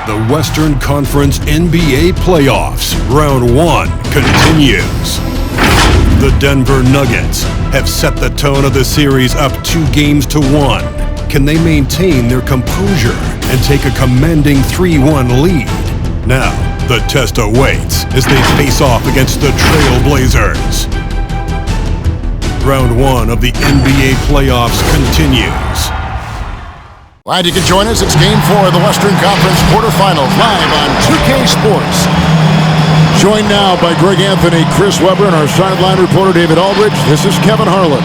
The Western Conference NBA Playoffs, Round 1 continues. The Denver Nuggets have set the tone of the series up 2-1. Can they maintain their composure and take a commanding 3-1 lead? Now, the test awaits as they face off against the Trail Blazers. Round 1 of the NBA Playoffs continues. Glad you can join us. It's Game 4 of the Western Conference quarterfinals, live on 2K Sports. Joined now by Greg Anthony, Chris Webber, and our sideline reporter David Aldridge. This is Kevin Harlan.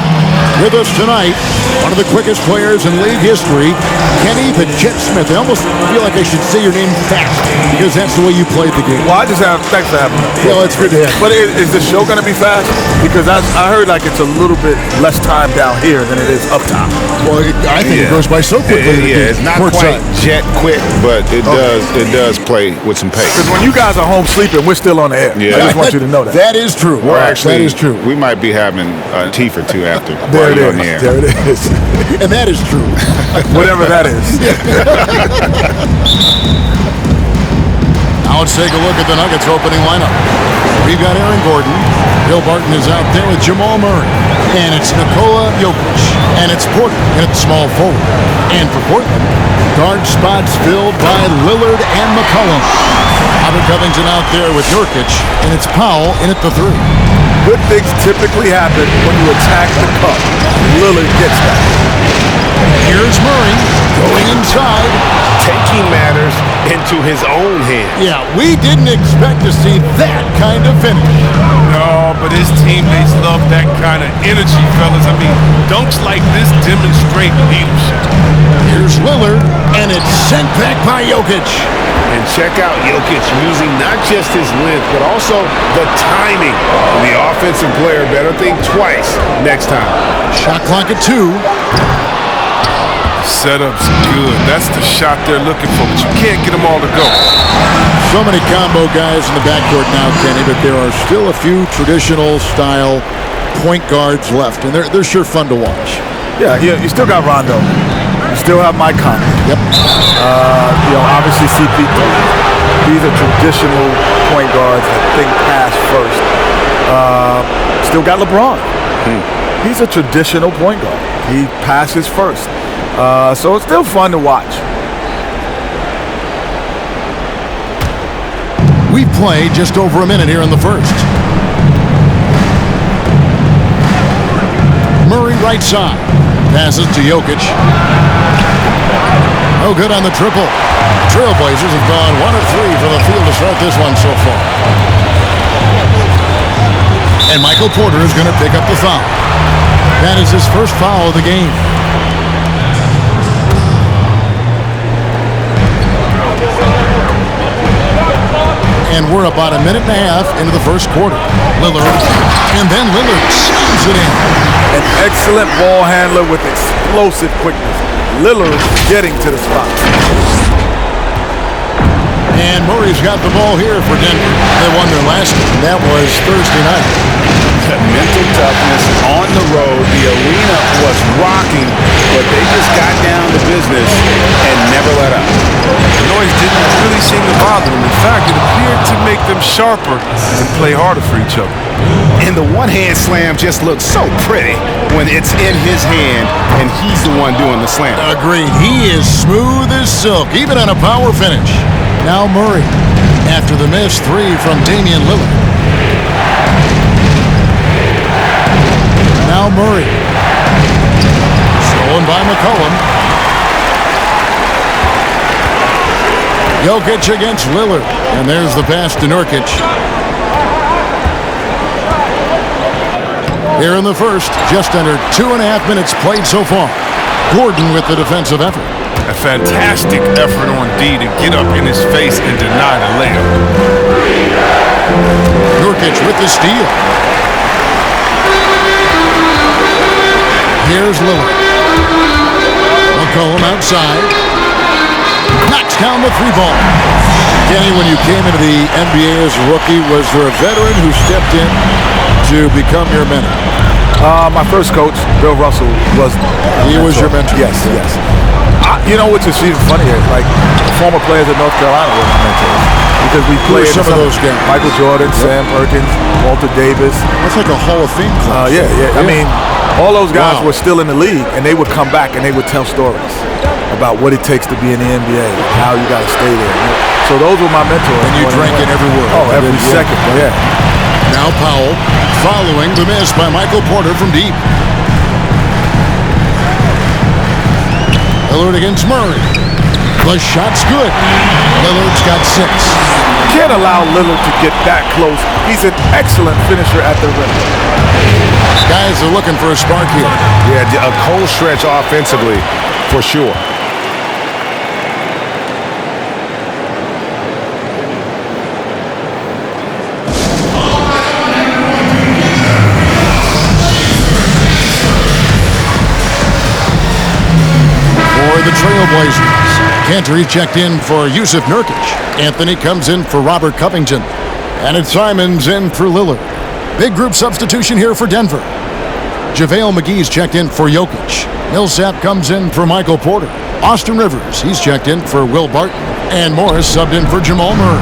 With us tonight, one of the quickest players in league history, Kenny the Jet Smith. I almost feel like I should say your name fast because that's the way you played the game. Well, thanks for having me. Well, it's good to have you. But is the show going to be fast? Because I heard like it's a little bit less time down here than it is up top. Well, I think it goes by so quickly. It's not quite jet quick, but it does play with some pace. Because when you guys are home sleeping, we're still on the air. Yeah. I just want you to know that. That is true. That is true. We might be having a teeth or two after. There it is. There it is. And that is true. Whatever that is. Now let's take a look at the Nuggets opening lineup. We've got Aaron Gordon. Bill Barton is out there with Jamal Murray. And it's Nikola Jokic. And it's Porter in at the small forward. And for Portland, guard spots filled by Lillard and McCollum. Robert Covington out there with Nurkic. And it's Powell in at the 3. Good things typically happen when you attack the cup. Lillard gets that. Here's Murray going inside. Taking matters into his own hands. Yeah, we didn't expect to see that kind of finish. No, but his teammates love that kind of energy, fellas. I mean, dunks like this demonstrate leadership. Here's Lillard, and it's sent back by Jokic. And check out Jokic using not just his length, but also the timing. The offensive player better think twice next time. Shot clock at 2. Setup's good. That's the shot they're looking for, but you can't get them all to go. So many combo guys in the backcourt now, Kenny, but there are still a few traditional style point guards left, and they're sure fun to watch. Yeah, you still got Rondo. You still have Mike Conley. Yep. Obviously CP3. These are traditional point guards that think pass first. Still got LeBron. He's a traditional point guard. He passes first. So it's still fun to watch. We've played just over a minute here in the first. Murray right side. Passes to Jokic. No good on the triple. Trailblazers have gone 1 of 3 from the field to start this one so far. And Michael Porter is going to pick up the foul. That is his first foul of the game. And we're about a minute and a half into the first quarter. Lillard, and then Lillard slams it in. An excellent ball handler with explosive quickness. Lillard getting to the spot. And Murray's got the ball here for Denver. They won their last game. That was Thursday night. Mental toughness on the road. The arena was rocking, but they just got down to business and never let up. The noise didn't really seem to bother them. In fact, it appeared to make them sharper and play harder for each other. And the one-hand slam just looks so pretty when it's in his hand and he's the one doing the slam. Agreed. He is smooth as silk, even on a power finish. Now Murray, after the missed 3 from Damian Lillard. Now Murray. Stolen by McCollum. Jokic against Lillard. And there's the pass to Nurkic. Here in the first, just under 2.5 minutes played so far. Gordon with the defensive effort. A fantastic effort on D to get up in his face and deny the layup. Nurkic with the steal. Here's Lillard. McCollum outside. Knocks down the 3-ball. Kenny, when you came into the NBA as a rookie, was there a veteran who stepped in to become your mentor? My first coach, Bill Russell, was He was your mentor? Yes. You know, which is even funnier. Like, former players at North Carolina were my mentors because we played some of those guys? Michael Jordan, Sam Perkins, Walter Davis. That's like a Hall of Fame class. Yeah. I mean, all those guys Wow. were still in the league, and they would come back and they would tell stories about what it takes to be in the NBA, how you got to stay there. So those were my mentors. And you drank in every word. Oh, every second. Yeah. Now Powell following the miss by Michael Porter from deep. Lillard against Murray. The shot's good. Lillard's got 6. Can't allow Lillard to get that close. He's an excellent finisher at the rim. Guys are looking for a spark here. Yeah, a cold stretch offensively, for sure. For the Trailblazers, Cantor checked in for Yusuf Nurkic. Anthony comes in for Robert Covington. And it's Simons in for Lillard. Big group substitution here for Denver. JaVale McGee's checked in for Jokic. Millsap comes in for Michael Porter. Austin Rivers, he's checked in for Will Barton. And Morris subbed in for Jamal Murray.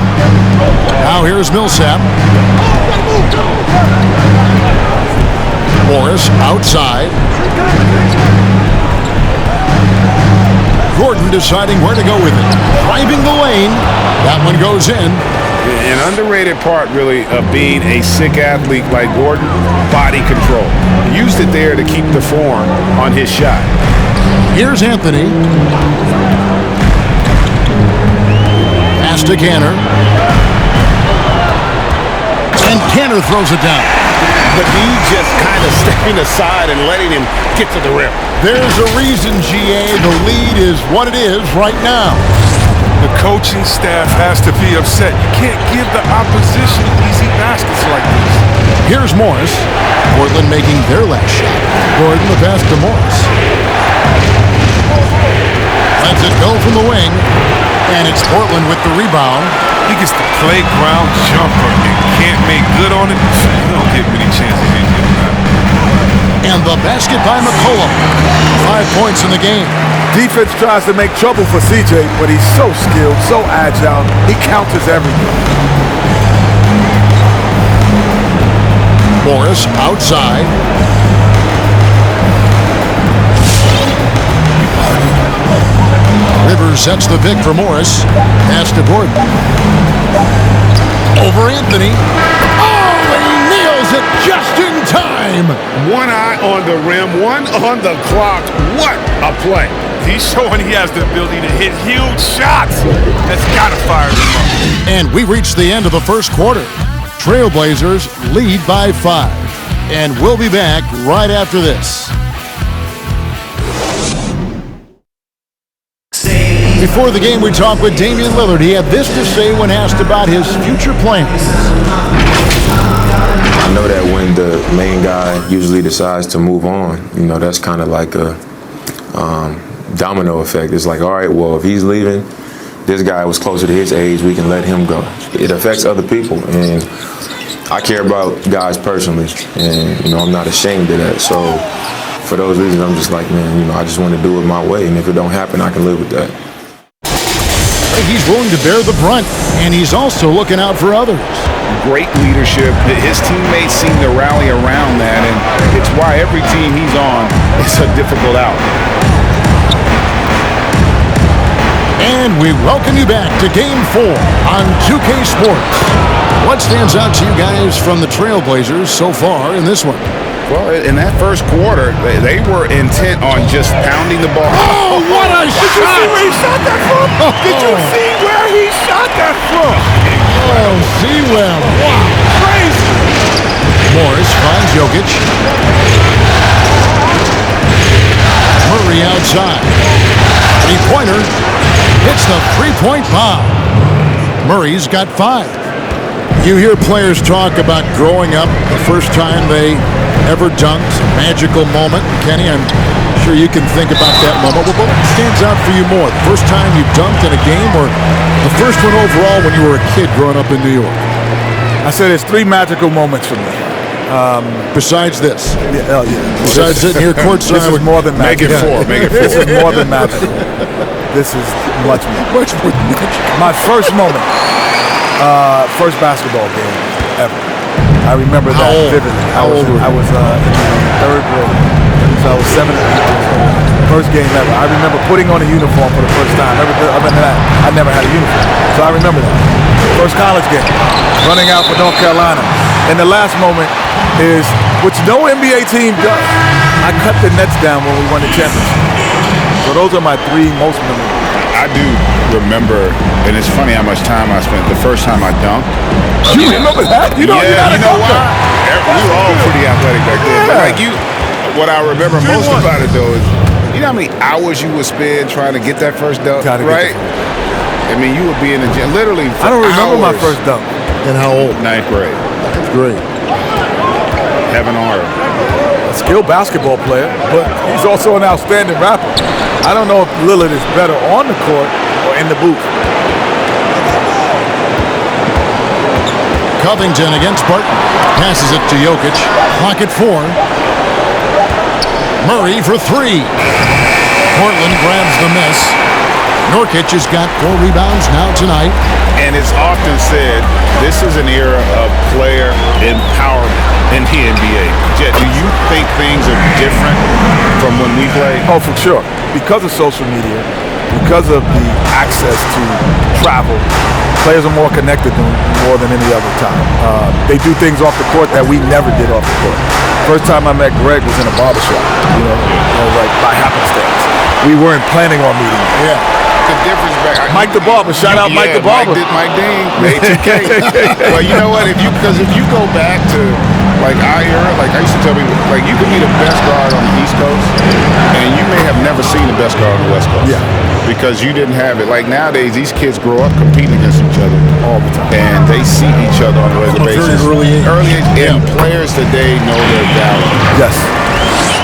Now here's Millsap. Morris outside. Gordon deciding where to go with it. Driving the lane. That one goes in. An underrated part, really, of being a sick athlete like Gordon, body control. Used it there to keep the form on his shot. Here's Anthony. Pass to Cantor. And Cantor throws it down. But he just kind of stepping aside and letting him get to the rim. There's a reason, GA. The lead is what it is right now. The coaching staff has to be upset. You can't give the opposition easy baskets like this. Here's Morris. Portland making their last shot. Gordon the pass to Morris. Lets it go from the wing. And it's Portland with the rebound. He gets the playground jumper and can't make good on it. You don't get many chances in here. And the basket by McCollum. 5 points in the game. Defense tries to make trouble for CJ, but he's so skilled, so agile. He counters everything. Morris outside. Rivers sets the pick for Morris. Pass to Gordon. Over Anthony. Oh, he nails it just in time. One eye on the rim, one on the clock. What a play. He's showing he has the ability to hit huge shots. That's got to fire him up. And we reached the end of the first quarter. Trailblazers lead by 5. And we'll be back right after this. Before the game, we talked with Damian Lillard. He had this to say when asked about his future plans. I know that when the main guy usually decides to move on, you know, that's kind of like a domino effect. It's like, all right, well, if he's leaving, this guy was closer to his age, we can let him go. It affects other people, and I care about guys personally, and, you know, I'm not ashamed of that. So for those reasons, I'm just like, man, you know, I just want to do it my way, and if it don't happen, I can live with that. He's willing to bear the brunt, and he's also looking out for others. Great leadership. His teammates seem to rally around that, and it's why every team he's on is a difficult out. And we welcome you back to Game 4 on 2K Sports. What stands out to you guys from the Trailblazers so far in this one? Well, in that first quarter, they were intent on just pounding the ball. Oh, what a shot! Did you see where he shot that from? Did you see where he shot that from? Oh, Sewell. Wow. Crazy. Morris finds Jokic. Murray outside. Three-pointer. Hits the three-point bomb. Murray's got 5. You hear players talk about growing up the first time they ever dunked, a magical moment. Kenny, I'm sure you can think about that moment. What stands out for you more, the first time you dunked in a game or the first one overall when you were a kid growing up in New York? I said there's 3 magical moments for me. Besides this? Yeah. Besides sitting here courtside? This is more than magical. Make it 4. Make it 4. This is more than magical. this is much more. Much more than magic. My first moment, first basketball game ever. I remember How that old? vividly. How old were you? I was in third grade, so I was 7 or 8 years old. First game ever. I remember putting on a uniform for the first time. Other than that, I never had a uniform, so I remember that. First college game, running out for North Carolina. And the last moment is, which no NBA team does. I cut the nets down when we won the championship. So those are my 3 most memorable. I do remember, and it's funny how much time I spent the first time I dunked. You remember that? You know, Yeah, you know why? why? We were all pretty athletic back then. But like you, what I remember most about it though is, you know how many hours you would spend trying to get that first dunk, Gotta get right? I mean, you would be in the gym literally for I don't remember my hours. first dunk. And how old? 9th grade. That's great. Heaven on earth. A skilled basketball player, but he's also an outstanding rapper. I don't know if Lillard is better on the court or in the booth. Covington against Barton. Passes it to Jokic. Clock at 4. Murray for 3. Portland grabs the miss. Nurkic has got 4 rebounds now tonight. And it's often said this is an era of player empowerment in the NBA. Jet, do you think things are different from when we played? Oh, for sure. Because of social media, because of the access to travel, players are more connected more than any other time. They do things off the court that we never did off the court. First time I met Greg was in a barbershop, like by happenstance. We weren't planning on meeting. Yeah. The difference back. Mike the Barber, shout out Mike the Barber. Mike Dean, made 2K. But you know what? If you go back to like our era, like I used to tell people, like you could be the best guard on the East Coast, and you may have never seen the best guard on the West Coast. Yeah. Because you didn't have it. Like nowadays, these kids grow up competing against each other All the time. and they see each other on a regular From a very basis. early age. And players today know their value. Yes.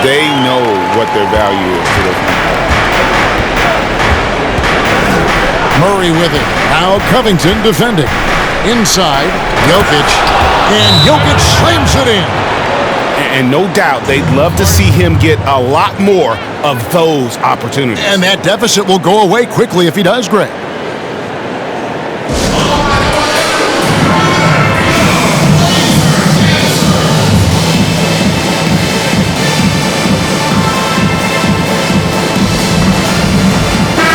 They know what their value is to their Murray with it. Now Covington defending. Inside, Jokic. And Jokic slams it in. And no doubt they'd love to see him get a lot more of those opportunities. And that deficit will go away quickly if he does, Greg.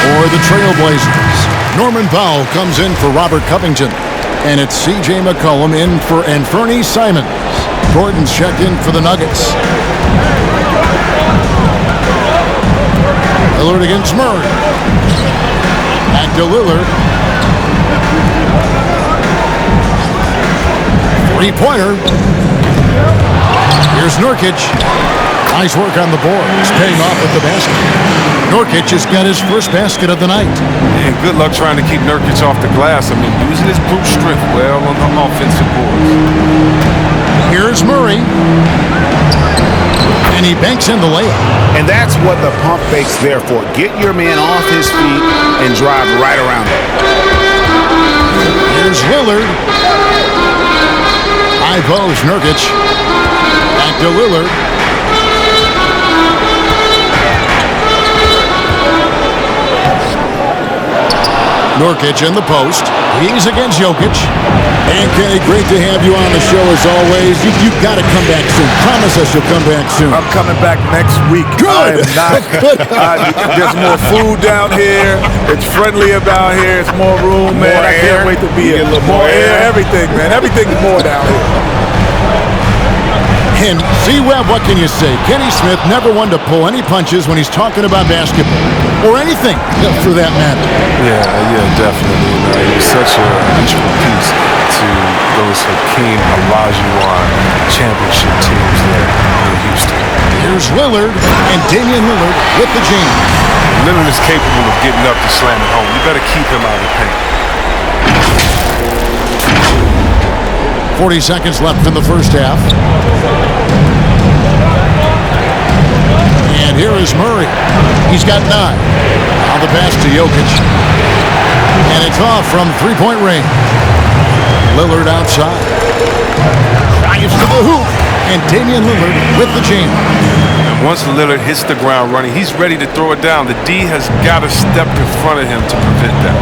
For the Trailblazers, Norman Powell comes in for Robert Covington. And it's C.J. McCollum in for Anfernee Simons. Gordon's checked in for the Nuggets. Lillard against Murray. Back to Lillard. 3-pointer. Here's Nurkic. Nice work on the boards, paying off with the basket. Nurkic has got his first basket of the night. And good luck trying to keep Nurkic off the glass. I mean, using his brute strength well on the offensive boards. Here's Murray. And he banks in the layup. And that's what the pump fake's there for. Get your man off his feet and drive right around him. Here's Lillard. High post, Nurkic. Back to Lillard. Nurkic in the post. He's against Jokic. And Kenny, great to have you on the show as always. You've got to come back soon. Promise us you'll come back soon. I'm coming back next week. Good. I am not. There's more food down here. It's friendly about here. It's more room, man. I can't wait to be here. You get a little more air. Everything, man. Everything's more down here. And C-Web, what can you say? Kenny Smith never one to pull any punches when he's talking about basketball. Or anything, for that matter. Yeah, definitely. He was such an integral piece to those Hakeem Olajuwon championship teams there in Houston. Here's Lillard and Damian Lillard with the jam. Lillard is capable of getting up to slam it home. You better keep him out of the paint. 40 seconds left in the first half. And here is Murray. He's got 9. Now the pass to Jokic. And it's off from three-point range. Lillard outside. Drives to the hoop. and Damian Lillard with the jam. And once Lillard hits the ground running, he's ready to throw it down. The D has got to step in front of him to prevent that.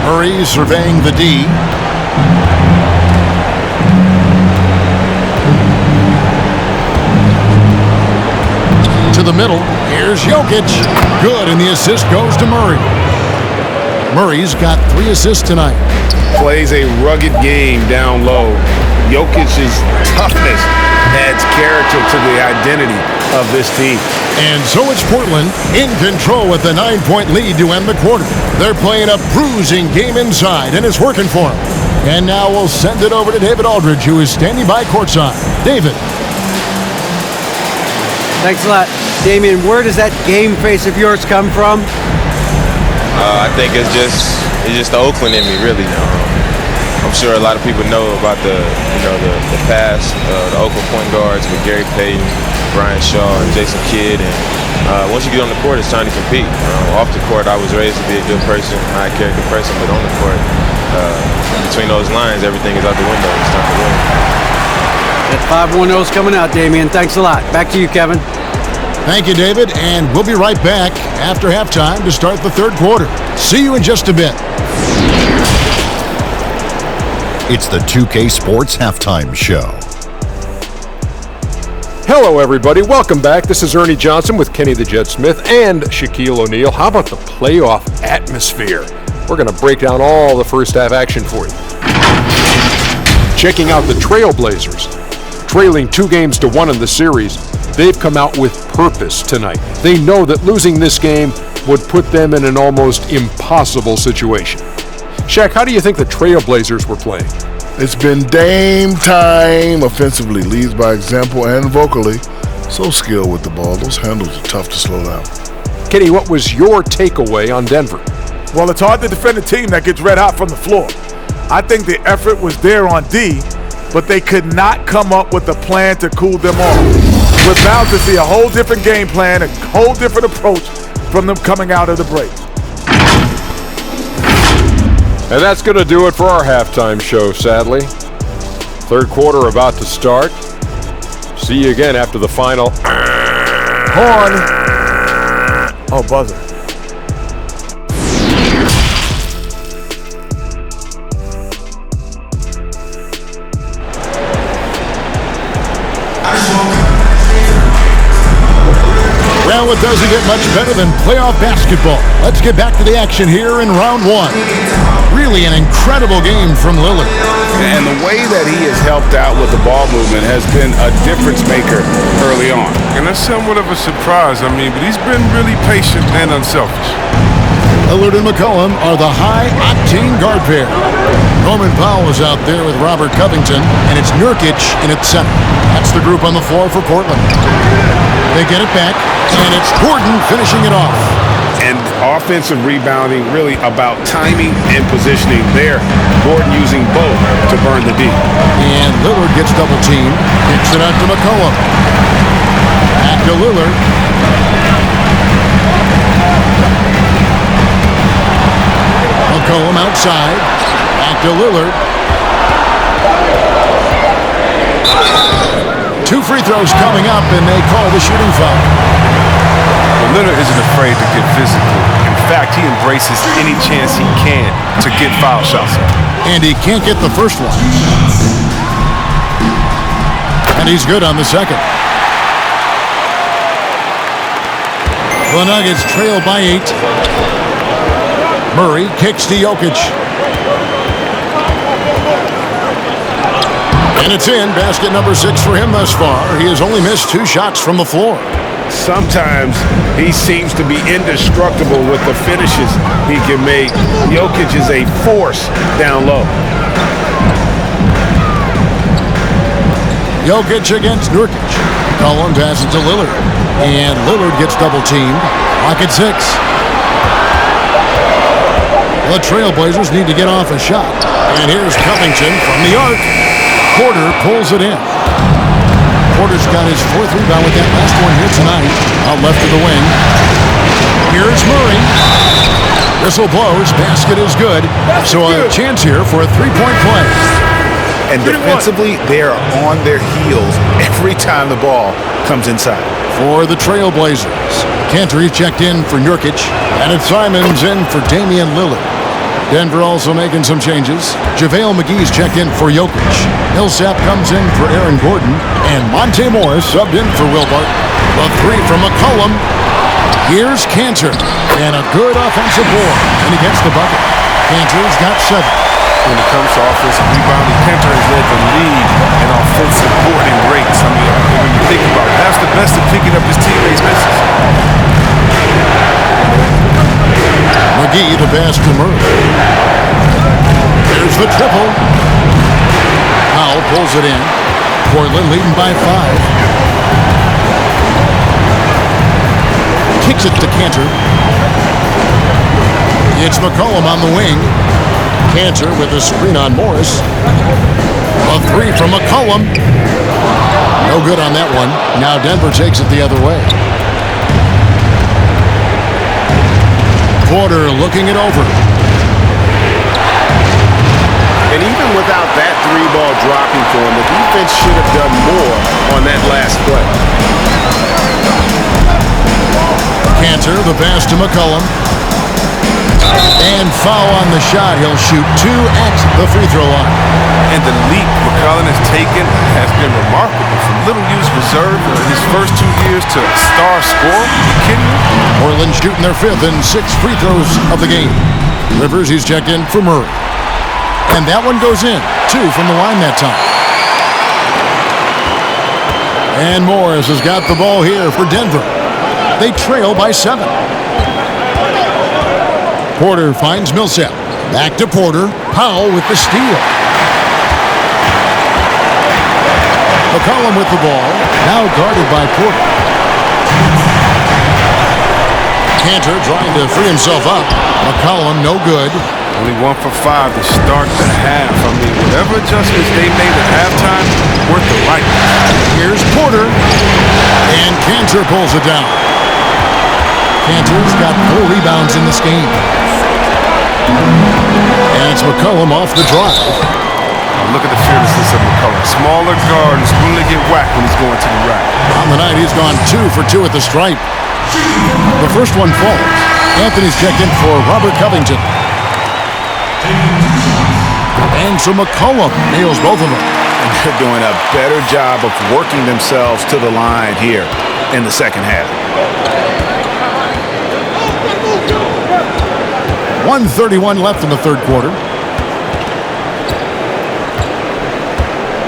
Murray surveying the D. To the middle. Here's Jokic. Good, and the assist goes to Murray. Murray's got 3 assists tonight. Plays a rugged game down low. Jokic's toughness adds character to the identity of this team. And so it's Portland in control with a 9-point lead to end the quarter. They're playing a bruising game inside, and it's working for them. And now we'll send it over to David Aldridge, who is standing by courtside. David. Thanks a lot. Damian, where does that game face of yours come from? I think it's just the Oakland in me, really. I'm sure a lot of people know about the past, the Oakland point guards with Gary Payton, Brian Shaw, and Jason Kidd. And once you get on the court, it's time to compete. Off the court, I was raised to be a good person, high character person, but on the court, between those lines, everything is out the window. It's time to win. That 5-1-0's coming out, Damian. Thanks a lot. Back to you, Kevin. Thank you, David, and we'll be right back after halftime to start the third quarter. See you in just a bit. It's the 2K Sports Halftime Show. Hello, everybody. Welcome back. This is Ernie Johnson with Kenny the Jet Smith and Shaquille O'Neal. How about the playoff atmosphere? We're going to break down all the first half action for you. Checking out the Trailblazers. Trailing 2-1 in the series, they've come out with purpose tonight. They know that losing this game would put them in an almost impossible situation. Shaq, how do you think the Trailblazers were playing? It's been Dame time offensively, leads by example and vocally. So skilled with the ball. Those handles are tough to slow down. Kenny, what was your takeaway on Denver? Well, it's hard to defend a team that gets red hot from the floor. I think the effort was there on D, but they could not come up with a plan to cool them off. We're bound to see a whole different game plan, a whole different approach from them coming out of the break. And that's going to do it for our halftime show, sadly. Third quarter about to start. See you again after the final. Horn. Oh, buzzer. Well, it doesn't get much better than playoff basketball. Let's get back to the action here in round 1. Really an incredible game from Lillard. And the way that he has helped out with the ball movement has been a difference maker early on. And that's somewhat of a surprise, but he's been really patient and unselfish. Lillard and McCollum are the high-octane guard pair. Norman Powell is out there with Robert Covington, and it's Nurkic in its center. That's the group on the floor for Portland. They get it back, and it's Gordon finishing it off. And offensive rebounding really about timing and positioning there. Gordon using both to burn the D. And Lillard gets double-teamed. Kicks it out to McCollum. Back to Lillard. McCollum outside. Back to Lillard. 2 free throws coming up, and they call the shooting foul. Well, Lillard isn't afraid to get physical. In fact, he embraces any chance he can to get foul shots. And he can't get the first one. And he's good on the second. The Nuggets trail by 8. Murray kicks to Jokic. And it's in. Basket number 6 for him thus far. He has only missed 2 shots from the floor. Sometimes he seems to be indestructible with the finishes he can make. Jokic is a force down low. Jokic against Nurkic. Cullen passes to Lillard. And Lillard gets double-teamed. Clock at 6. The Trailblazers need to get off a shot. And here's Covington from the arc. Porter pulls it in. Porter's got his 4th rebound with that last one here tonight. Out left of the wing. Here's Murray. Whistle blows. Basket is good. So a chance here for a 3-point play. And defensively, they are on their heels every time the ball comes inside. For the Trailblazers, Cantor checked in for Nurkic, and it's Simons in for Damian Lillard. Denver also making some changes. JaVale McGee's checked in for Jokic. Millsap comes in for Aaron Gordon, and Monte Morris subbed in for Will Barton. The three from McCollum. Here's Cantor, and a good offensive board, and he gets the bucket. Cantor's got 7. When it comes to offensive rebounding, Cantor has led the league in offensive boarding rates. I mean, when you think about it, that's the best at picking up his teammates' misses. McGee the pass to Murray. There's the triple. Powell pulls it in. Portland leading by 5. Kicks it to Cantor. It's McCollum on the wing. Cantor with a screen on Morris. A three from McCollum. No good on that one. Now Denver takes it the other way. Porter looking it over. And even without that 3-ball dropping for him, the defense should have done more on that last play. Cantor, the pass to McCollum. And foul on the shot. He'll shoot 2 at the free throw line. And the leap McCollum has taken has been remarkable. From little use reserve in his first 2 years to star scorer. Are you kidding me? Portland shooting their 5th and 6th free throws of the game. Rivers, he's checked in for Murray. And that one goes in. 2 from the line that time. And Morris has got the ball here for Denver. They trail by 7. Porter finds Millsap. Back to Porter. Powell with the steal. McCollum with the ball. Now guarded by Porter. Cantor trying to free himself up. McCollum no good. Only 1 for 5 to start the half. I mean, whatever adjustments they made at halftime, worth the right. Here's Porter. And Cantor pulls it down. Cantor's got 4 rebounds in this game. And it's McCollum off the drive. Oh, look at the fearlessness of McCollum. Smaller guard is willing to get whacked when he's going to the rack. On the night, he's gone 2 for 2 at the stripe. The first one falls. Anthony's checked in for Robert Covington. And so McCollum nails both of them. And they're doing a better job of working themselves to the line here in the second half. 1:31 left in the third quarter.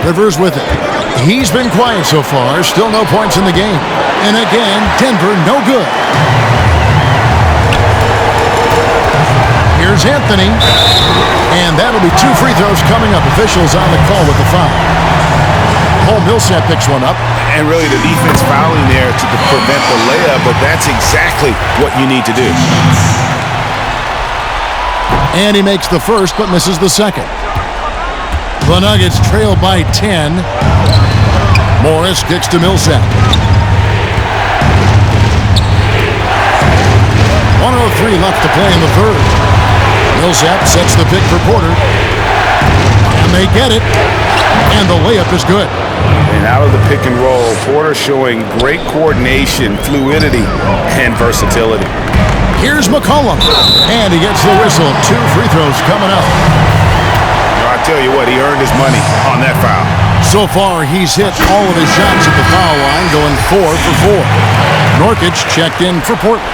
Rivers with it. He's been quiet so far. Still no points in the game. And again, Denver no good. Here's Anthony. And that'll be 2 free throws coming up. Officials on the call with the foul. Paul Millsap picks one up. And really the defense fouling there to prevent the layup, but that's exactly what you need to do. And he makes the first, but misses the second. The Nuggets trail by 10. Morris kicks to Millsap. 1:03 left to play in the third. Millsap sets the pick for Porter. And they get it. And the layup is good. And out of the pick and roll, Porter showing great coordination, fluidity, and versatility. Here's McCollum. And he gets the whistle. 2 free throws coming up. I tell you what, he earned his money on that foul. So far, he's hit all of his shots at the foul line, going 4 for 4. Nurkic checked in for Portland.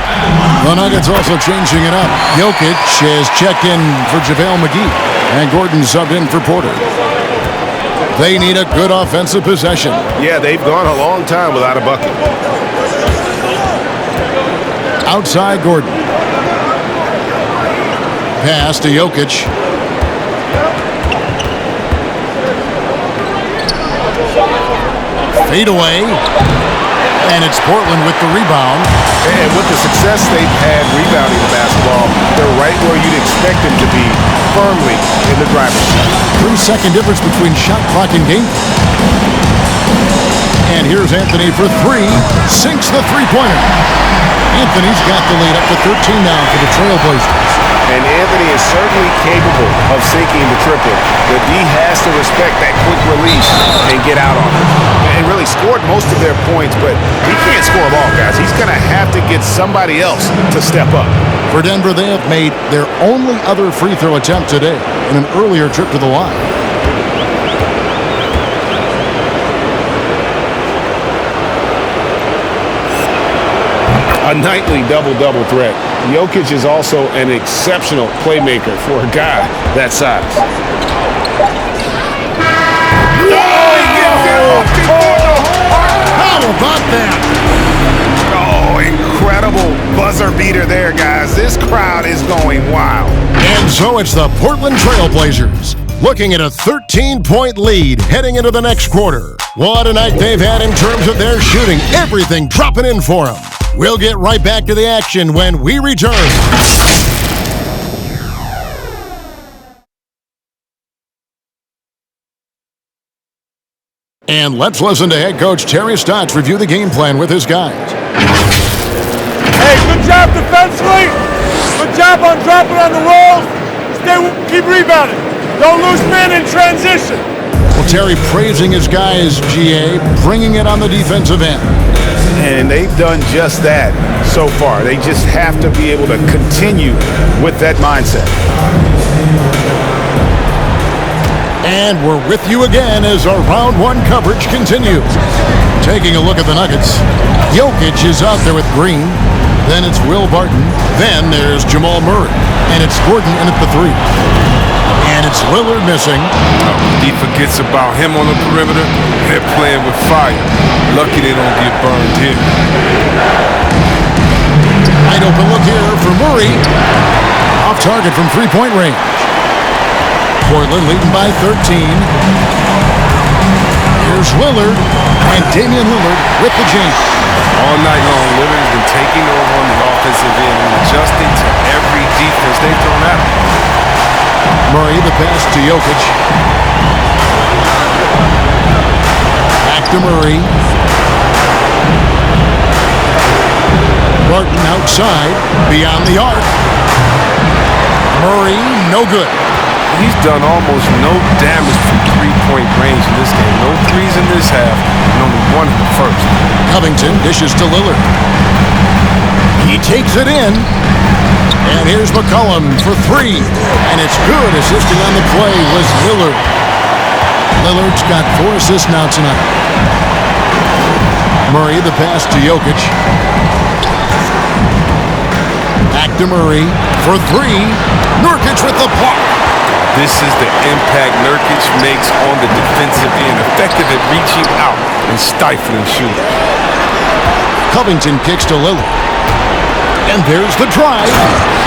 The Nuggets also changing it up. Jokic is checked in for JaVale McGee. And Gordon subbed in for Porter. They need a good offensive possession. Yeah, they've gone a long time without a bucket. Outside Gordon. Pass to Jokic. Fade away. And it's Portland with the rebound. And with the success they've had rebounding the basketball, they're right where you'd expect them to be, firmly in the driver's seat. 3-second difference between shot clock and game. And here's Anthony for 3. Sinks the three-pointer. Anthony's got the lead up to 13 now for the Trailblazers. And Anthony is certainly capable of sinking the triple. The D has to respect that quick release and get out on it. And really scored most of their points, but he can't score them all, guys. He's going to have to get somebody else to step up. For Denver, they have made their only other free throw attempt today in an earlier trip to the line. A nightly double-double threat. Jokic is also an exceptional playmaker for a guy that size. How about that? Oh, incredible buzzer beater there, guys. This crowd is going wild. And so it's the Portland Trailblazers looking at a 13-point lead heading into the next quarter. What a night they've had in terms of their shooting. Everything dropping in for them. We'll get right back to the action when we return. And let's listen to head coach Terry Stotts review the game plan with his guys. Hey, good job defensively. Good job on dropping on the rolls. Keep rebounding. Don't lose men in transition. Well, Terry praising his guys, GA, bringing it on the defensive end. And they've done just that so far. They just have to be able to continue with that mindset. And we're with you again as our round one coverage continues. Taking a look at the Nuggets. Jokic is out there with Green. Then it's Will Barton. Then there's Jamal Murray. And it's Gordon in at the three. And it's Lillard missing. He forgets about him on the perimeter. They're playing with fire. Lucky they don't get burned here. Wide open look here for Murray. Off target from three-point range. Portland leading by 13. Here's Lillard. And Damian Lillard with the jam. All night long, Lillard has been taking over on the offensive end and adjusting to every defense they've thrown at him. Murray, the pass to Jokic. Back to Murray. Barton outside, beyond the arc. Murray, no good. He's done almost no damage from three-point range in this game. No threes in this half, and only one in the first. Covington dishes to Lillard. He takes it in. And here's McCollum for three. And it's good. Assisting on the play was Lillard. Lillard's got 4 assists now tonight. Murray, the pass to Jokic. Back to Murray for three. Nurkic with the block. This is the impact Nurkic makes on the defensive end. Effective at reaching out and stifling shooters. Covington kicks to Lillard. And there's the drive.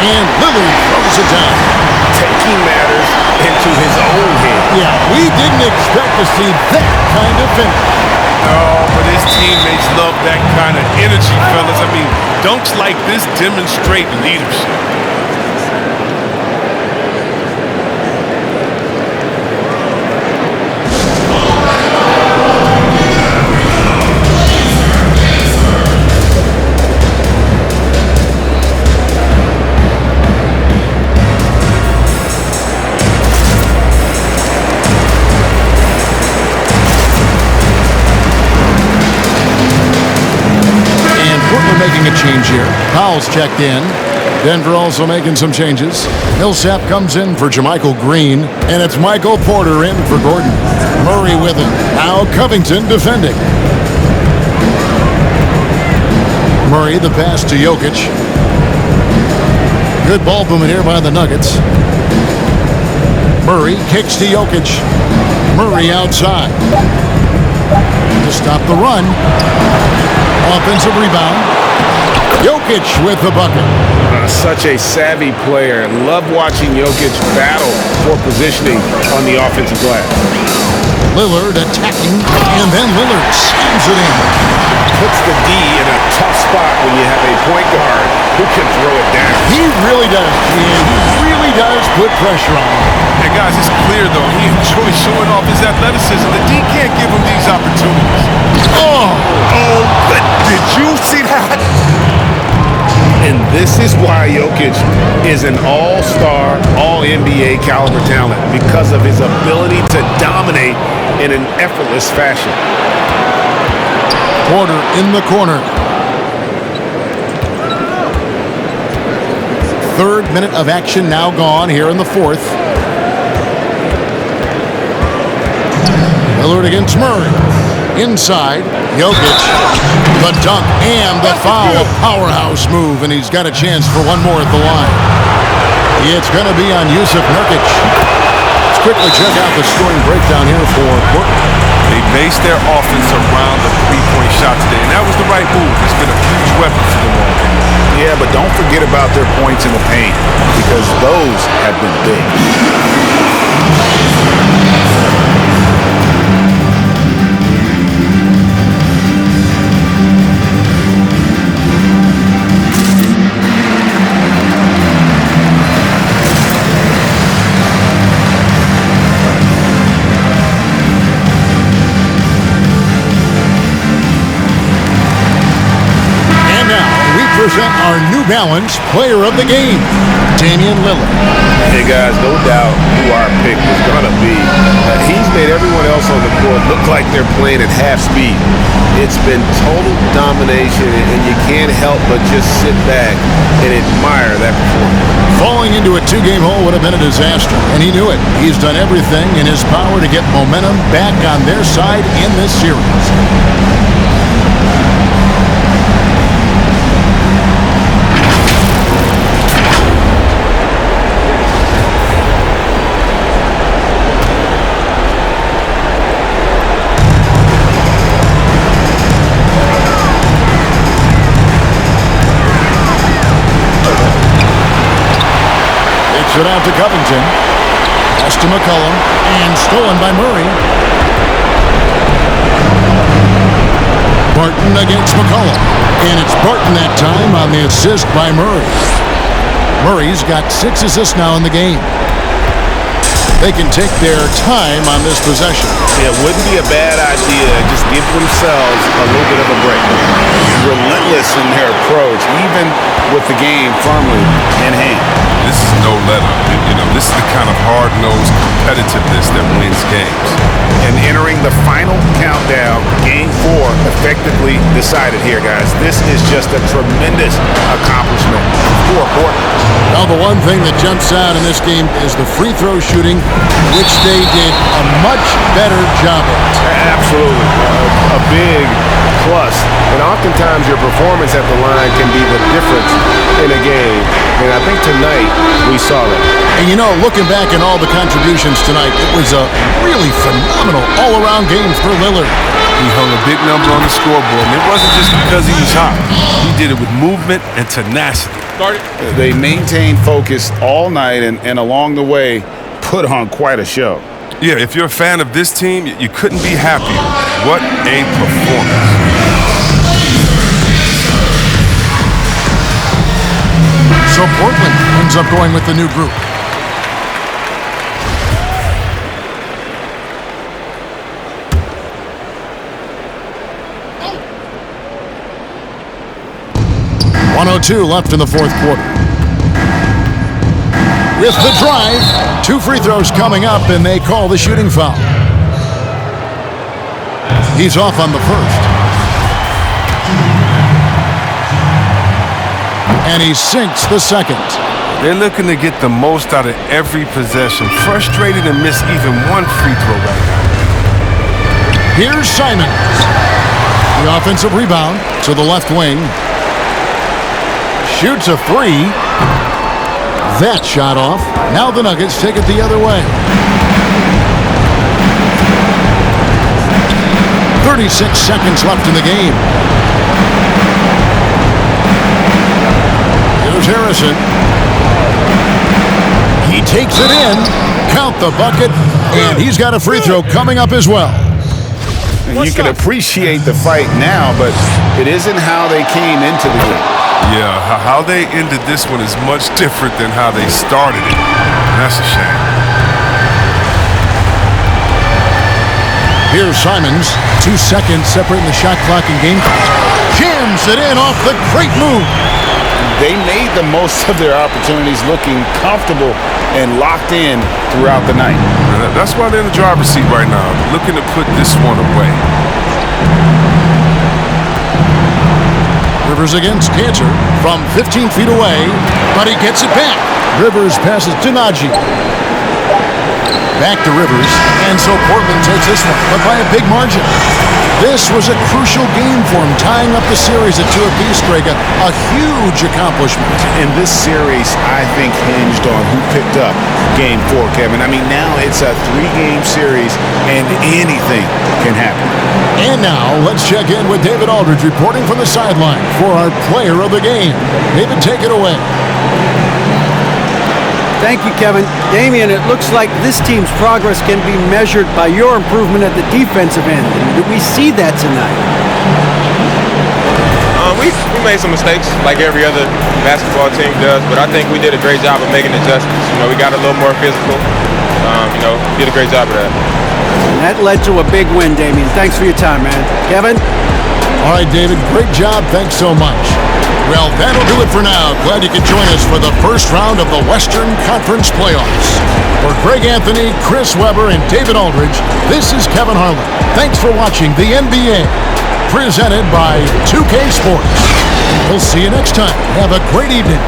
And Lillard throws it down. Taking matters into his own hands. Yeah, we didn't expect to see that kind of finish. Oh, but his teammates love that kind of energy, fellas. I mean, dunks like this demonstrate leadership. Making a change here. Powell's checked in. Denver also making some changes. Millsap comes in for JaMychal Green, and it's Michael Porter in for Gordon. Murray with him. Now Covington defending. Murray, the pass to Jokic. Good ball movement here by the Nuggets. Murray kicks to Jokic. Murray outside. To stop the run. Offensive rebound. Jokic with the bucket. Such a savvy player. Love watching Jokic battle for positioning on the offensive glass. Lillard attacking, and then Lillard slams it in. Puts the D in a tough spot when you have a point guard who can throw it down. He really does. He really does put pressure on him. And guys, it's clear though, he enjoys showing off his athleticism. The D can't give him these opportunities. Oh, but did you see that? And this is why Jokic is an all-star, all-NBA caliber talent, because of his ability to dominate in an effortless fashion. Porter in the corner. Third minute of action now gone here in the fourth. Lillard against Murray. Inside, Jokic. The dunk and the foul. A powerhouse move, and he's got a chance for one more at the line. It's going to be on Yusuf Nurkic. Let's quickly check out the scoring breakdown here for Portland. They based their offense around the three-point shot today, and that was the right move. It's been a huge weapon for them all game. Yeah, but don't forget about their points in the paint, because those have been big. Present our New Balance Player of the Game, Damian Lillard. Hey guys, no doubt who our pick is going to be. He's made everyone else on the court look like they're playing at half speed. It's been total domination, and you can't help but just sit back and admire that performance. Falling into a two-game hole would have been a disaster, and he knew it. He's done everything in his power to get momentum back on their side in this series. It out to Covington. Pass to McCollum. And stolen by Murray. Barton against McCollum. And it's Barton that time on the assist by Murray. Murray's got 6 assists now in the game. They can take their time on this possession. It wouldn't be a bad idea to just give themselves a little bit of a break. Relentless in their approach, even with the game firmly in hand. This is no letter. This is the kind of hard-nosed competitiveness that wins games. And entering the final countdown, Game 4 effectively decided here, guys. This is just a tremendous accomplishment for Portland. Well, the one thing that jumps out in this game is the free throw shooting, which they did a much better job at. Absolutely. A big plus. And oftentimes your performance at the line can be the difference in a game. And I think tonight we saw that. And looking back at all the contributions tonight, it was a really phenomenal all-around game for Lillard. He hung a big number on the scoreboard, and it wasn't just because he was hot. He did it with movement and tenacity. They maintained focus all night and along the way put on quite a show. Yeah, if you're a fan of this team, you couldn't be happier. What a performance. So Portland ends up going with the new group. .102 left in the fourth quarter. With the drive, 2 free throws coming up, and they call the shooting foul. He's off on the first. And he sinks the second. They're looking to get the most out of every possession. Frustrated to miss even one free throw right now. Here's Simons. The offensive rebound to the left wing. Shoots a 3. That shot off. Now the Nuggets take it the other way. 36 seconds left in the game. Here's Harrison. He takes it in. Count the bucket. And he's got a free throw coming up as well. You can appreciate the fight now, but it isn't how they came into the game. Yeah, how they ended this one is much different than how they started it. That's a shame. Here's Simons. 2 seconds separating the shot clock and game clock. Jams it in off the great move. they made the most of their opportunities, looking comfortable and locked in throughout the night. That's why they're in the driver's seat right now, looking to put this one away. Rivers against Cantor from 15 feet away, but he gets it back. Rivers passes to Najee. Back to Rivers, and so Portland takes this one, but by a big margin. This was a crucial game for him, tying up the series at 2 apiece, Greg. A huge accomplishment. And this series, I think, hinged on who picked up Game 4, Kevin. I mean, now it's a 3-game series, and anything can happen. And now, let's check in with David Aldridge reporting from the sideline for our player of the game. David, take it away. Thank you, Kevin. Damian, it looks like this team's progress can be measured by your improvement at the defensive end. Did we see that tonight? We made some mistakes like every other basketball team does, but I think we did a great job of making adjustments. We got a little more physical. Did a great job of that. And that led to a big win, Damian. Thanks for your time, man. Kevin? All right, David, great job. Thanks so much. Well, that'll do it for now. Glad you could join us for the first round of the Western Conference Playoffs. For Greg Anthony, Chris Webber, and David Aldridge, this is Kevin Harlan. Thanks for watching the NBA, presented by 2K Sports. We'll see you next time. Have a great evening.